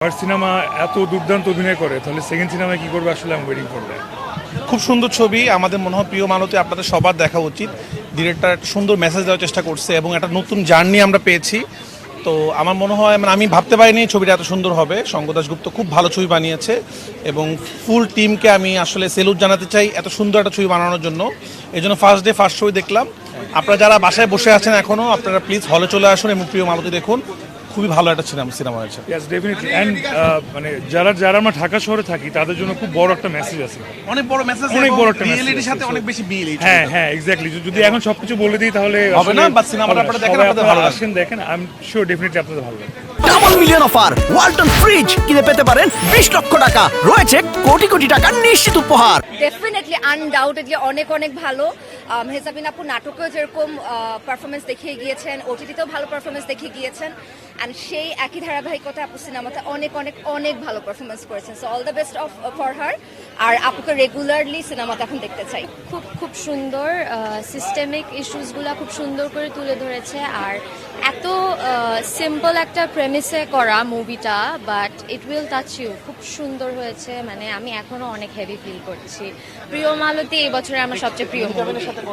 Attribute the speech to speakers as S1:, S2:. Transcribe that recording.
S1: First cinema এত দুর্দান্ত অভিনয় করে, তাহলে সেকেন্ড সিনেমায় কি করবে আসলে আমি ওয়েটিং ফর দ্যাট।
S2: খুব সুন্দর ছবি, আমাদের মনে হয় প্রিয় মালতী আপনাদের সবার দেখা উচিত। ডিরেক্টর একটা সুন্দর মেসেজ দেওয়ার চেষ্টা করছে এবং একটা নতুন জার্নি আমরা পেয়েছি। তো আমার মনে হয় আমি ভাবতে পারিনি ছবিটা এত সুন্দর হবে। শঙ্কর দাশগুপ্ত খুব ভালো ছবি বানিয়েছে এবং ফুল টিমকে আমি আসলে সেলুট জানাতে চাই এত সুন্দর একটা ছবি বানানোর জন্য। এই জন্য ফার্স্ট ডে ফার্স্ট ছবি দেখলাম। আপনারা যারা বাসায় বসে আছেন এখনও, আপনারা প্লিজ হলে চলে আসুন এবং প্রিয় মালতী দেখুন। খুবই ভালো একটা সিনেমা হয়েছে।
S1: Yes definitely. অ্যান্ড মানে যারা আমরা ঢাকা শহরে থাকি তাদের জন্য খুব বড় একটা মেসেজ আছে,
S2: অনেক বড় মেসেজ,
S1: অনেক বড় একটা
S2: রিয়েলিটির সাথে অনেক বেশি মিল।
S1: হ্যাঁ হ্যাঁ এক্স্যাক্টলি। যদি এখন সবকিছু বলে দিই তাহলে
S2: হবে না, বাট সিনেমাটা আপনারা দেখেন, আপনাদের ভালো লাগবে।
S1: আসেন দেখেন, আই এম শিওর ডেফিনেটলি আপনাদের ভালো লাগবে।
S3: Double million offer Walton fridge কিনে পেতে পারেন 20 লক্ষ টাকা, রয়েছে কোটি কোটি টাকার নিশ্চিত উপহার।
S4: ডেফিনেটলি আনডাউটেডলি অনেক অনেক ভালো। মেহজাবিন আপু নাটকেও যেরকম পারফরমেন্স দেখিয়ে গিয়েছেন, ওটিটিতেও ভালো পারফরমেন্স দেখিয়ে গিয়েছেন, অ্যান্ড সেই একই ধারাবাহিকতা আপু সিনেমাতে অনেক অনেক অনেক ভালো পারফরমেন্স করেছেন। So all the best for her. আর আপুকে রেগুলারলি সিনেমাতে এখন দেখতে চাই।
S5: খুব সুন্দর সিস্টেমিক ইস্যুসগুলো খুব সুন্দর করে তুলে ধরেছে। আর এত সিম্পল একটা প্রেমিসে করা মুভিটা, but it will touch you. খুব সুন্দর হয়েছে, মানে আমি এখনো অনেক হেভি ফিল করছি। প্রিয় মালতী এই বছরে আমার সবচেয়ে প্রিয় মুভি।